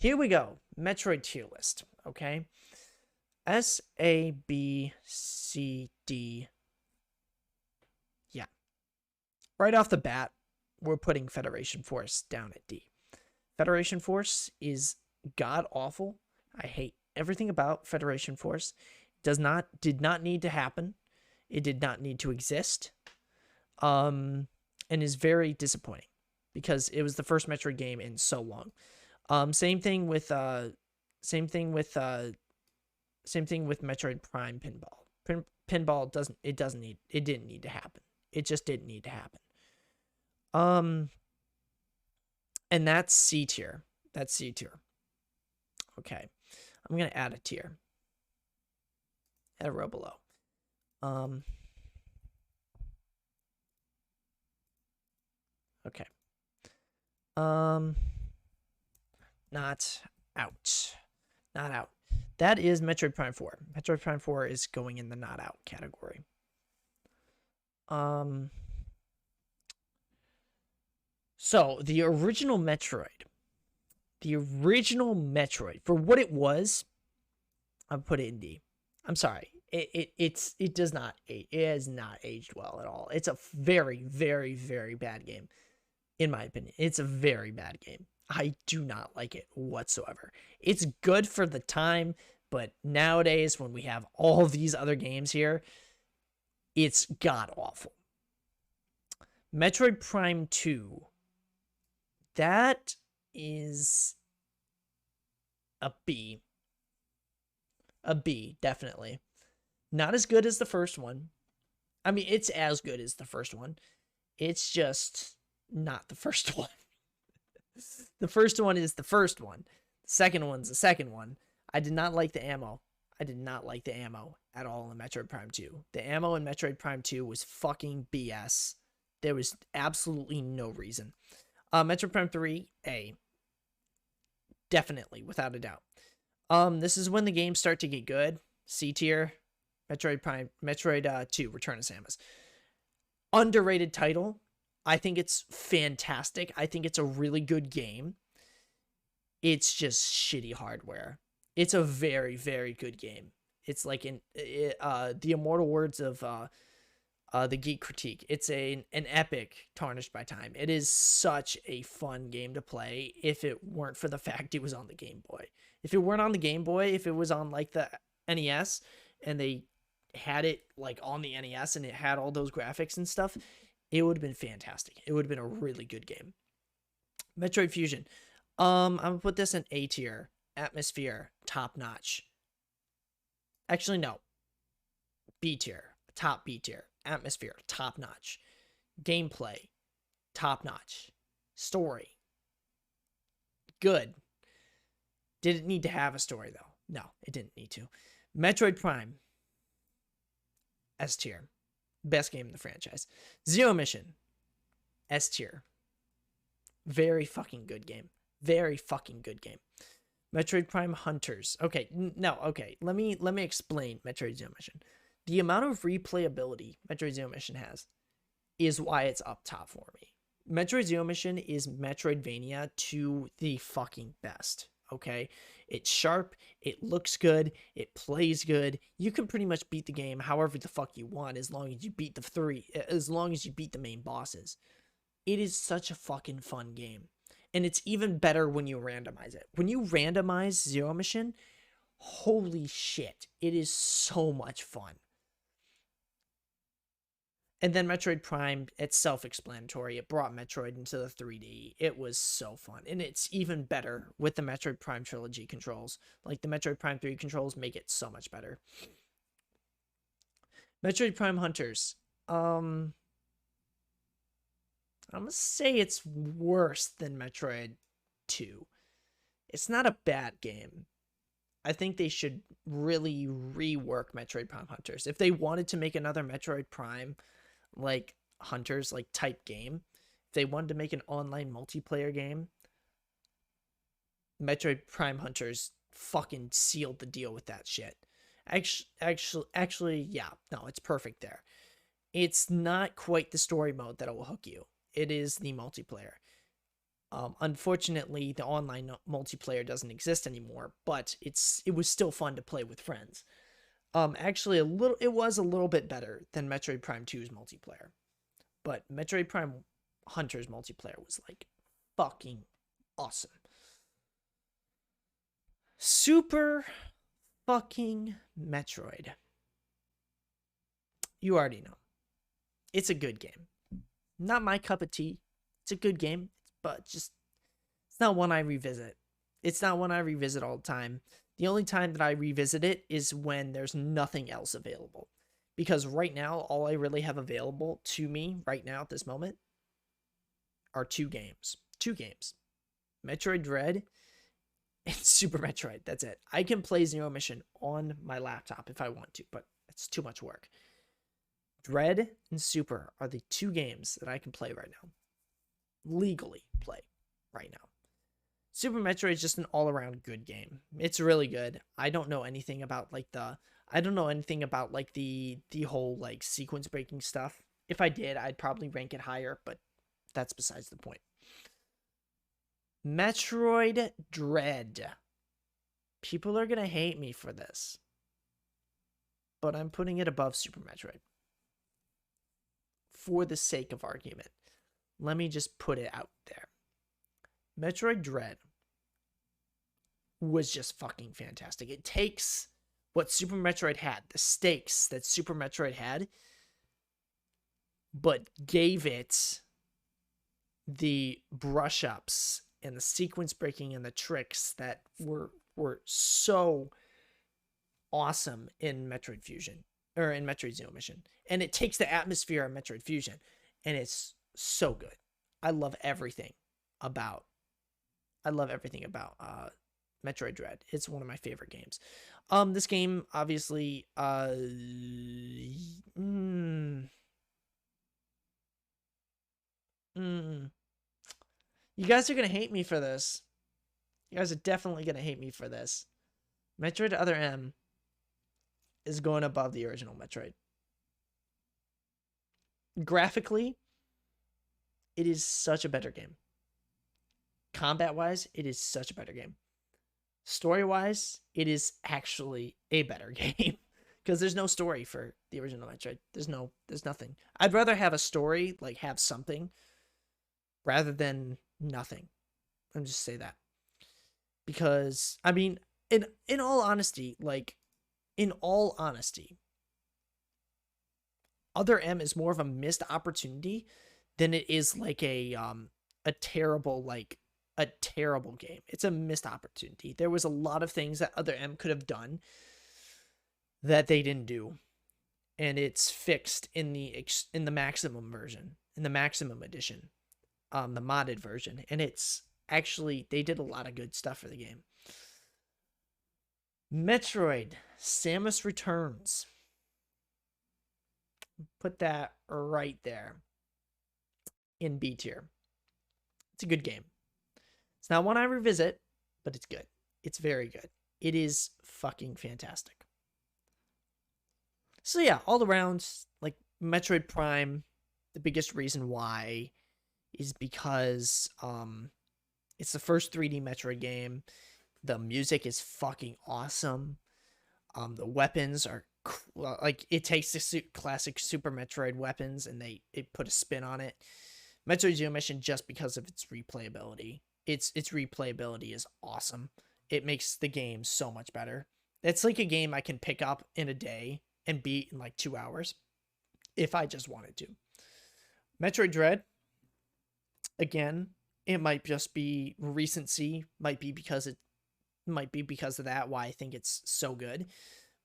Here we go. Metroid tier list. Okay. S, A, B, C, D. Yeah. Right off the bat, we're putting Federation Force down at D. Federation Force is god awful. I hate everything about Federation Force. Did not need to happen. It did not need to exist. And is very disappointing because it was the first Metroid game in so long. Same thing with Metroid Prime Pinball. Pinball didn't need to happen. It just didn't need to happen. And that's C tier. That's C tier. Okay. I'm gonna add a tier. Add a row below. Okay. Not out. Not out. That is Metroid Prime 4. Metroid Prime 4 is going in the not out category. So the original Metroid, for what it was, I'll put it in D. I'm sorry. It has not aged well at all. It's a very, very, very bad game. In my opinion, it's a very bad game. I do not like it whatsoever. It's good for the time, but nowadays when we have all these other games here, it's god awful. Metroid Prime 2. That is a B. A B, definitely. Not as good as the first one. I mean, it's as good as the first one. It's just not the first one. The first one is the first one. The second one's the second one. I did not like the ammo. I did not like the ammo at all in Metroid Prime 2. The ammo in Metroid Prime 2 was fucking BS. There was absolutely no reason. Metroid Prime 3, A. Definitely, without a doubt. This is when the games start to get good. C tier. Metroid 2, Return of Samus. Underrated title. I think it's fantastic. I think it's a really good game. It's just shitty hardware. It's a very, very good game. It's like the immortal words of the Geek Critique. It's an epic tarnished by time. It is such a fun game to play if it weren't for the fact it was on the Game Boy. If it weren't on the Game Boy, if it was on like the NES and they had it like on the NES and it had all those graphics and stuff, it would have been fantastic. It would have been a really good game. Metroid Fusion. I'm gonna put this in A tier. Atmosphere, top notch. Actually, no. B tier. Top B tier. Atmosphere, top notch. Gameplay, top notch. Story, good. Did it need to have a story though? No, it didn't need to. Metroid Prime, S tier. Best game in the franchise. Zero Mission, S tier. Very fucking good game. Very fucking good game. Metroid Prime Hunters. Okay, no, okay. Let me explain Metroid Zero Mission. The amount of replayability Metroid Zero Mission has is why it's up top for me. Metroid Zero Mission is Metroidvania to the fucking best. Okay, it's sharp, it looks good, it plays good. You can pretty much beat the game however the fuck you want as long as you beat the main bosses. It is such a fucking fun game. And it's even better when you randomize it. When you randomize Zero Mission, holy shit, it is so much fun. And then Metroid Prime, it's self-explanatory. It brought Metroid into the 3D. It was so fun. And it's even better with the Metroid Prime trilogy controls. Like the Metroid Prime 3 controls make it so much better. Metroid Prime Hunters. I'm going to say it's worse than Metroid 2. It's not a bad game. I think they should really rework Metroid Prime Hunters. If they wanted to make another Metroid Prime like Hunters like type game, if they wanted to make an online multiplayer game, Metroid Prime Hunters fucking sealed the deal with that shit. Actually, yeah, no, it's perfect there. It's not quite the story mode that will hook you. It is the multiplayer. Unfortunately, the online multiplayer doesn't exist anymore, but it was still fun to play with friends. Actually, it was a little bit better than Metroid Prime 2's multiplayer, but Metroid Prime Hunter's multiplayer was like fucking awesome. Super fucking Metroid. You already know. It's a good game. Not my cup of tea. It's a good game, but just it's not one I revisit. It's not one I revisit all the time. The only time that I revisit it is when there's nothing else available. Because right now, all I really have available to me right now at this moment are two games. Two games. Metroid Dread and Super Metroid. That's it. I can play Zero Mission on my laptop if I want to, but it's too much work. Dread and Super are the two games that I can play right now. Legally play right now. Super Metroid is just an all-around good game. It's really good. I don't know anything about like the whole like sequence breaking stuff. If I did, I'd probably rank it higher, but that's besides the point. Metroid Dread. People are going to hate me for this, but I'm putting it above Super Metroid. For the sake of argument, let me just put it out there. Metroid Dread was just fucking fantastic. It takes what Super Metroid had, the stakes that Super Metroid had, but gave it the brush ups and the sequence breaking and the tricks that were so awesome in Metroid Fusion, or in Metroid Zero Mission. And it takes the atmosphere of Metroid Fusion, and it's so good. I love everything about Metroid Dread. It's one of my favorite games. This game obviously you guys are gonna hate me for this. You guys are definitely gonna hate me for this. Metroid Other M is going above the original Metroid. Graphically, it is such a better game. Combat-wise, it is such a better game. Story-wise, it is actually a better game. Because there's no story for the original Metroid. There's nothing. I'd rather have a story, like have something, rather than nothing. Let me just say that. Because, I mean, in all honesty, Other M is more of a missed opportunity than it is like a terrible game. It's a missed opportunity. There was a lot of things that Other M could have done that they didn't do, and it's fixed in the maximum version, in the maximum edition, the modded version, and it's actually, they did a lot of good stuff for the game. Metroid Samus Returns. Put that right there in B tier. It's a good game. It's not one I revisit, but it's good. It's very good. It is fucking fantastic. So yeah, all around, like, Metroid Prime, the biggest reason why is because it's the first 3D Metroid game. The music is fucking awesome. The weapons are like, it takes the classic Super Metroid weapons and they put a spin on it. Metroid Zero Mission, just because of its replayability. Its replayability is awesome. It makes the game so much better. It's like a game I can pick up in a day and beat in like 2 hours if I just wanted to. Metroid Dread, again, it might just be recency, might be because of that why I think it's so good,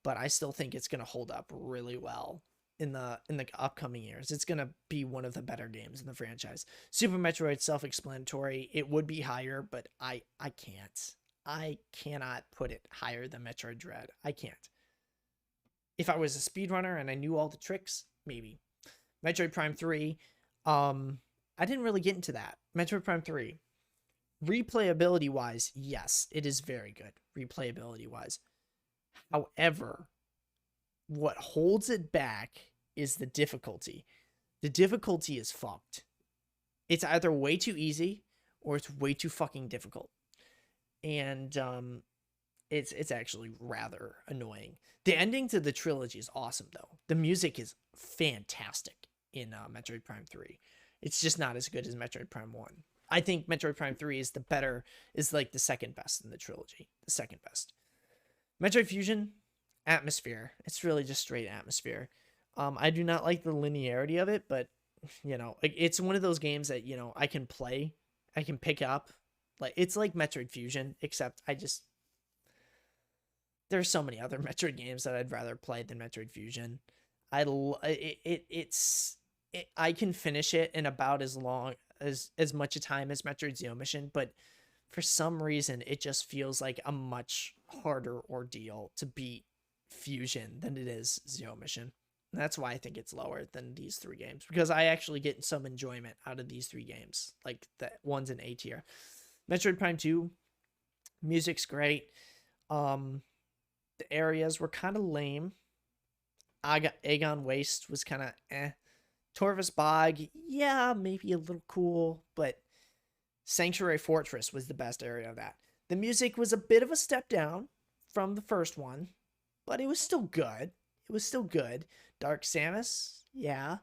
but I still think it's going to hold up really well in the upcoming years. It's going to be one of the better games in the franchise. Super Metroid, self-explanatory. It would be higher, but I cannot put it higher than Metroid Dread. I can't. If I was a speedrunner and I knew all the tricks, maybe. Metroid Prime 3, I didn't really get into that. Metroid Prime 3, replayability-wise, yes, it is very good, replayability-wise. However, what holds it back is the difficulty. The difficulty is fucked. It's either way too easy or it's way too fucking difficult. And it's actually rather annoying. The ending to the trilogy is awesome though. The music is fantastic in Metroid Prime 3. It's just not as good as Metroid Prime 1. I think Metroid Prime 3 is is like the second best in the trilogy. The second best. Metroid Fusion, atmosphere. It's really just straight atmosphere. I do not like the linearity of it, but it's one of those games that, I can play, I can pick up. Like, it's like Metroid Fusion, except there's so many other Metroid games that I'd rather play than Metroid Fusion. I can finish it in about as much a time as Metroid Zero Mission, but for some reason it just feels like a much harder ordeal to beat Fusion than it is Zero Mission. And that's why I think it's lower than these three games, because I actually get some enjoyment out of these three games, like the ones in A tier. Metroid Prime 2, music's great. The areas were kind of lame. Agon Waste was kind of eh. Torvus Bog, yeah, maybe a little cool, but Sanctuary Fortress was the best area of that. The music was a bit of a step down from the first one, but it was still good. It was still good. Dark Samus, yeah.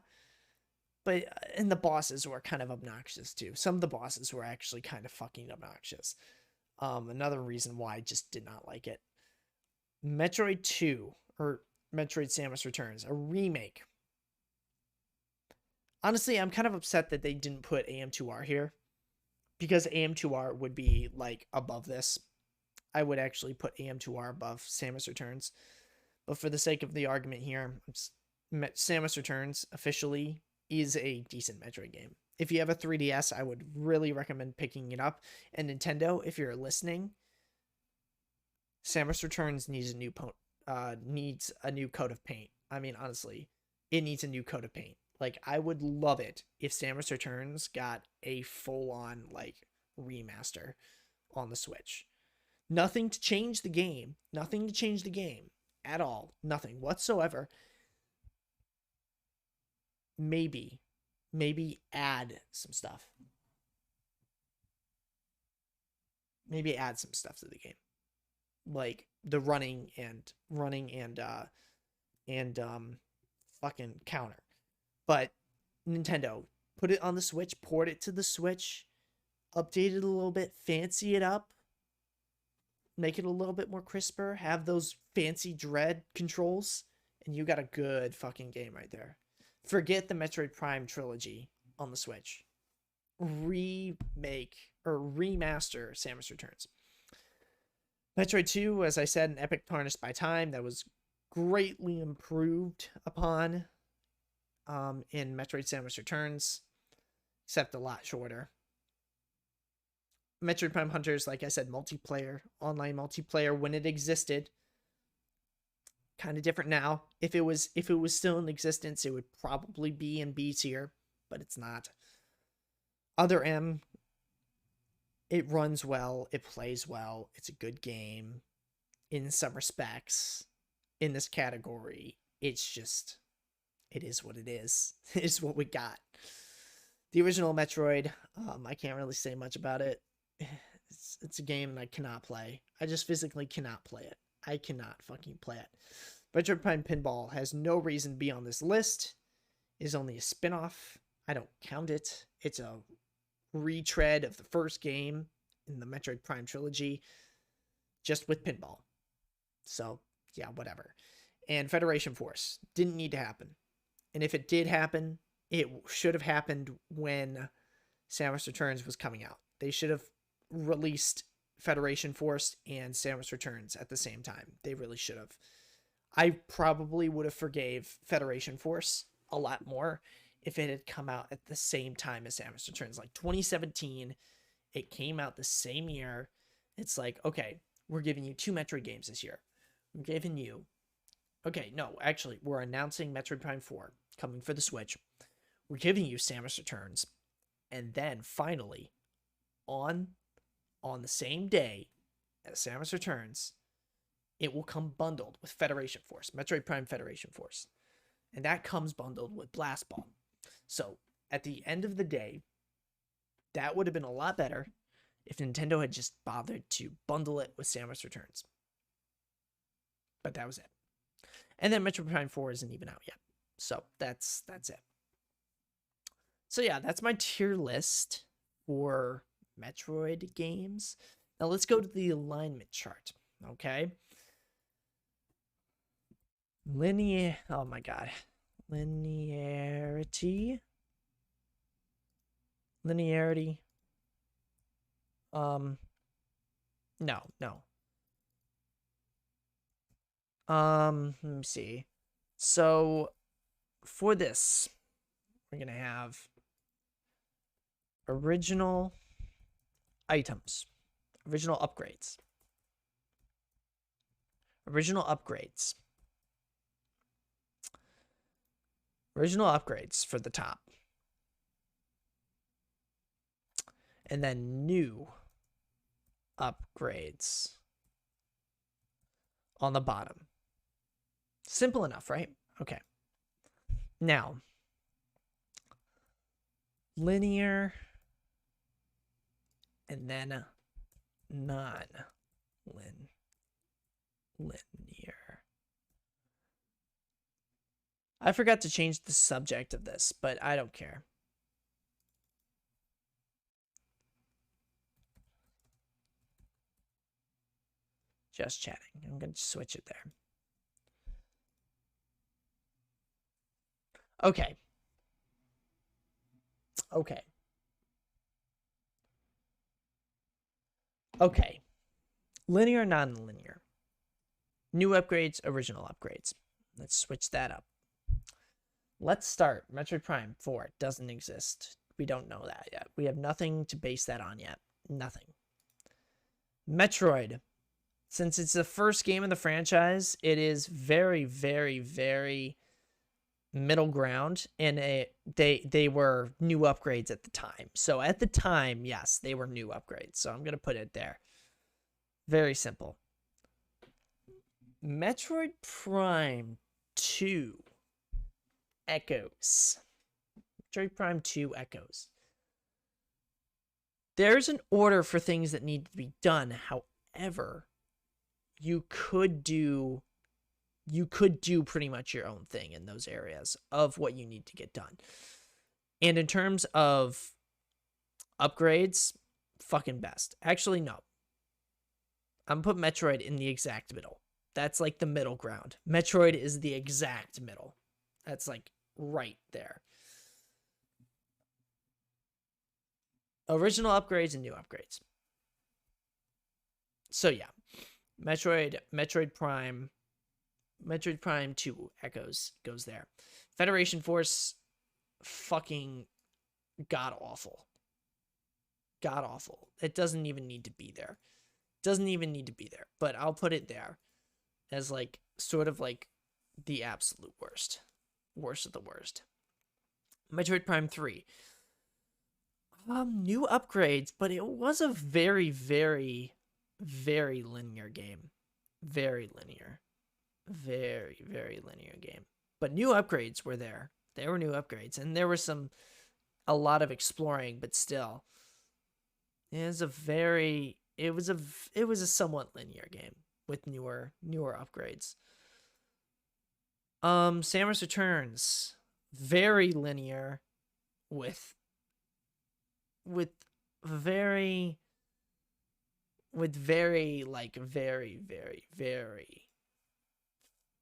But, and the bosses were kind of obnoxious too. Some of the bosses were actually kind of fucking obnoxious. Another reason why I just did not like it. Metroid 2, or Metroid Samus Returns, a remake. Honestly, I'm kind of upset that they didn't put AM2R here, because AM2R would be like above this. I would actually put AM2R above Samus Returns. But for the sake of the argument here, Samus Returns officially is a decent Metroid game. If you have a 3DS, I would really recommend picking it up. And Nintendo, if you're listening, Samus Returns needs a new coat of paint. I mean, honestly, it needs a new coat of paint. Like, I would love it if Samus Returns got a full-on, like, remaster on the Switch. Nothing to change the game. Nothing to change the game at all. Nothing whatsoever. Maybe add some stuff. Maybe add some stuff to the game. Like the running and fucking counter. But Nintendo, put it on the Switch, port it to the Switch, update it a little bit, fancy it up, make it a little bit more crisper, have those fancy Dread controls, and you got a good fucking game right there. Forget the Metroid Prime trilogy on the Switch. Remake or remaster Samus Returns. Metroid 2, as I said, an epic tarnished by time that was greatly improved upon in Metroid Samus Returns, except a lot shorter. Metroid Prime Hunters, like I said, multiplayer, online multiplayer when it existed. Kind of different now. If it was still in existence, it would probably be in B tier, but it's not. Other M, it runs well, it plays well, it's a good game in some respects. In this category, it's just, it is what it is. It is what we got. The original Metroid, I can't really say much about it. It's a game I cannot play. I just physically cannot play it. I cannot fucking play it. Metroid Prime Pinball has no reason to be on this list. It is only a spin-off. I don't count it. It's a retread of the first game in the Metroid Prime trilogy, just with pinball. So, yeah, whatever. And Federation Force didn't need to happen. And if it did happen, it should have happened when Samus Returns was coming out. They should have released Federation Force and Samus Returns at the same time. They really should have. I probably would have forgave Federation Force a lot more if it had come out at the same time as Samus Returns. Like 2017, it came out the same year. It's like, okay, we're giving you 2 Metroid games this year. We're giving you... Okay, no, actually, we're announcing Metroid Prime 4 coming for the Switch. We're giving you Samus Returns. And then, finally, on the same day as Samus Returns, it will come bundled with Federation Force, Metroid Prime Federation Force. And that comes bundled with Blast Ball. So, at the end of the day, That would have been a lot better if Nintendo had just bothered to bundle it with Samus Returns. But that was it. And then Metroid Prime 4 isn't even out yet. So that's it. So yeah, that's my tier list for Metroid games. Now let's go to the alignment chart, okay? Oh my god. Linearity. No. Let me see. So for this, we're gonna have original items, original upgrades for the top, and then new upgrades on the bottom. Simple enough, right? Okay. Now, linear and then non-linear. I forgot to change the subject of this, but I don't care. Just chatting. I'm going to switch it there. Okay. Linear, non-linear. New upgrades, original upgrades. Let's switch that up. Let's start. Metroid Prime 4 doesn't exist. We don't know that yet. We have nothing to base that on yet. Nothing. Metroid. Since it's the first game in the franchise, it is very, very, very middle ground, and they were new upgrades at the time. So at the time, yes, they were new upgrades. So I'm going to put it there. Very simple. Metroid Prime 2 Echoes. Metroid Prime 2 Echoes. There's an order for things that need to be done. However, you could do pretty much your own thing in those areas of what you need to get done. And in terms of upgrades, fucking best. Actually, no. I'm going to put Metroid in the exact middle. That's like the middle ground. Metroid is the exact middle. That's like right there. Original upgrades and new upgrades. So yeah. Metroid Prime 2 Echoes goes there. Federation Force, fucking god awful. It doesn't even need to be there. But I'll put it there as like sort of like the absolute worst of the worst. Metroid Prime 3. New upgrades, but it was a very, very, very linear game. Very linear. Very, very linear game. But new upgrades were there. There were new upgrades, and there was a lot of exploring, but still. It was a somewhat linear game with newer upgrades. Samus Returns, very linear with very like very, very, very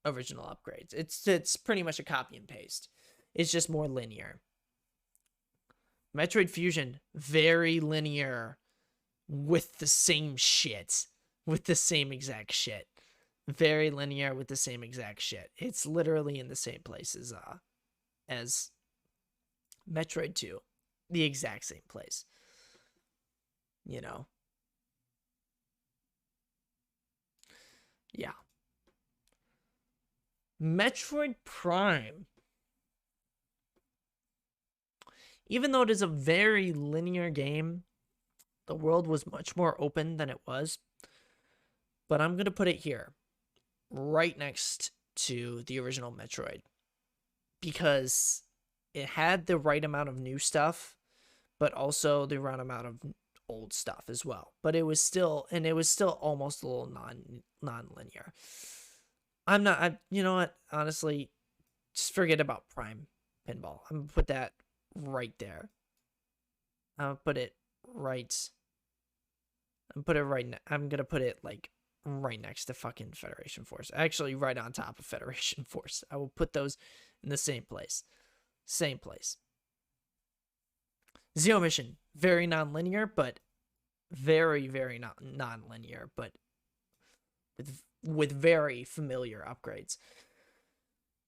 original upgrades. It's pretty much a copy and paste. It's just more linear. Metroid Fusion, very linear with the same shit. With the same exact shit. Very linear with the same exact shit. It's literally in the same place as Metroid 2. The exact same place. You know? Yeah. Metroid Prime. Even though it is a very linear game, the world was much more open than it was. But I'm going to put it here, right next to the original Metroid. Because it had the right amount of new stuff, but also they run them out of old stuff as well. But it was still almost a little non-linear. You know what? Honestly, just forget about Prime Pinball. I'm gonna put that right there. I'll put it right. I'm gonna put it like right next to fucking Federation Force. Actually, right on top of Federation Force. I will put those in the same place. Same place. Zero Mission, very non-linear, but very, very non-linear, but with very familiar upgrades.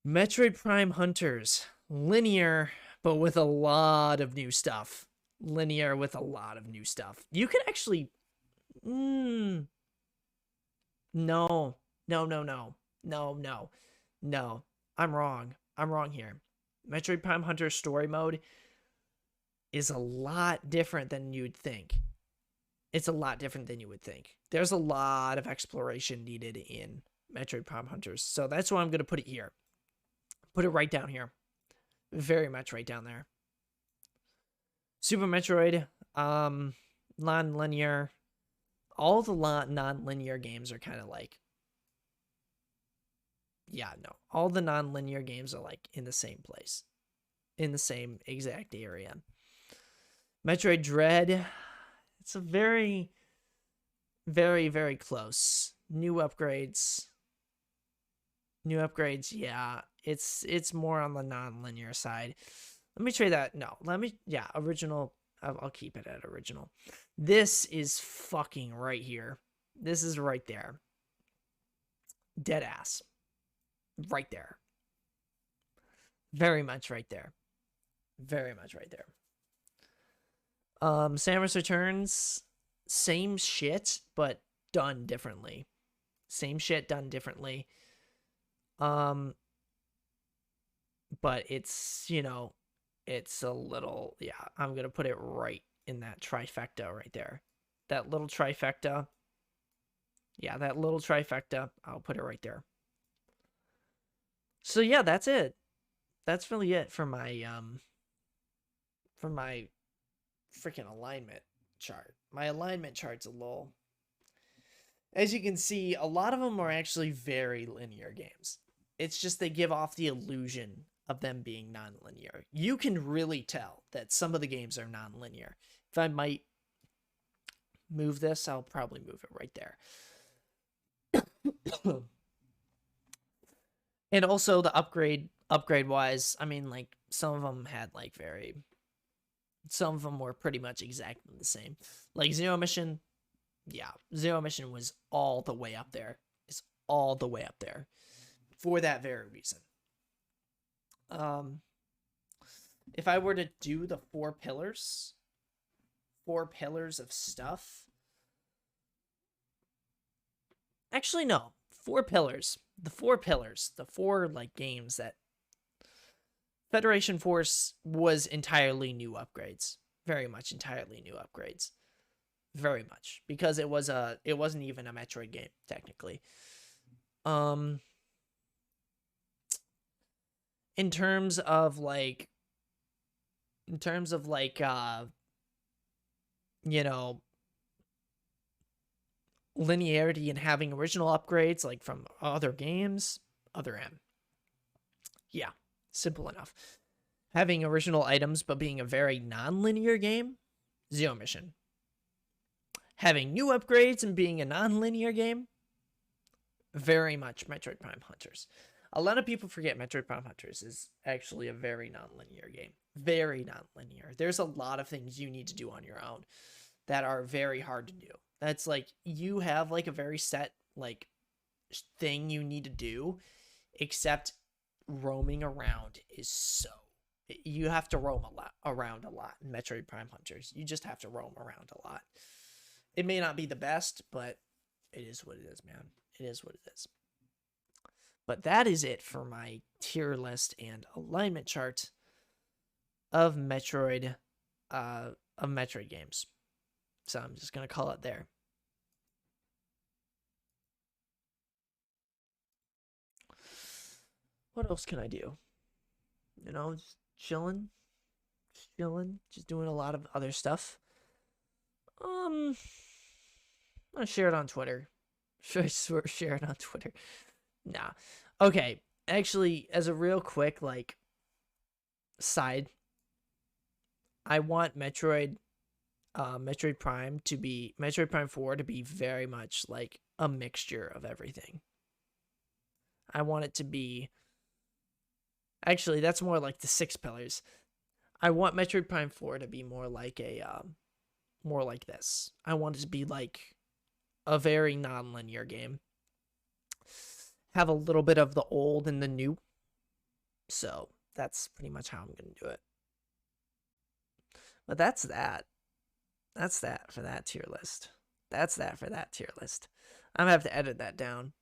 Metroid Prime Hunters, linear, but with a lot of new stuff. Linear with a lot of new stuff. You can actually... No. No. I'm wrong here. Metroid Prime Hunters story mode is a lot different than you'd think. It's a lot different than you would think. There's a lot of exploration needed in Metroid Prime Hunters. So that's why I'm going to put it here. Put it right down here. Very much right down there. Super Metroid, non-linear. All the non-linear games are kind of like... Yeah, no. All the non-linear games are like in the same place. In the same exact area. Metroid Dread... It's a very, very, very close. New upgrades, yeah. It's more on the non-linear side. Let me try that. No, original. I'll keep it at original. This is fucking right here. This is right there. Dead ass. Right there. Very much right there. Very much right there. Samus Returns, same shit, but done differently. Same shit done differently. But it's, it's a little, yeah, I'm gonna put it right in that trifecta right there. That little trifecta. Yeah, that little trifecta. I'll put it right there. So yeah, that's it. That's really it for my freaking alignment chart. My alignment chart's a little... As you can see, a lot of them are actually very linear games. It's just they give off the illusion of them being non-linear. You can really tell that some of the games are non-linear. If I might move this, I'll probably move it right there. And also the upgrade wise, I mean, like, some of them had like some of them were pretty much exactly the same. Like Zero Mission, yeah, Zero Mission was all the way up there. It's all the way up there for that very reason. If I were to do the four pillars of stuff, actually no, the four like games that Federation Force was entirely new upgrades. Very much entirely new upgrades. Very much. Because it wasn't even a Metroid game, technically. In terms of like linearity and having original upgrades like from other games, other M. Yeah. Simple enough. Having original items but being a very non-linear game, Zero Mission. Having new upgrades and being a non-linear game, very much Metroid Prime Hunters. A lot of people forget Metroid Prime Hunters is actually a very non-linear game. Very non-linear. There's a lot of things you need to do on your own that are very hard to do. That's like, you have like a very set like thing you need to do, except roaming around is so... You have to roam around a lot in Metroid Prime Hunters. You just have to roam around a lot. It may not be the best, but it is what it is, man. It is what it is. But that is it for my tier list and alignment chart of Metroid games. So I'm just gonna call it there. What else can I do? Just chilling, chilling, just doing a lot of other stuff. I'm gonna share it on Twitter. Should I share it on Twitter? Nah. Okay. Actually, as a real quick like side, I want Metroid Prime 4 to be very much like a mixture of everything. I want it to be actually that's more like the 6 pillars. I want Metroid Prime 4 to be more like more like this. I want it to be like a very non-linear game. Have a little bit of the old and the new. So that's pretty much how I'm gonna do it. But that's that. That's that for that tier list. That's that for that tier list. I'm gonna have to edit that down.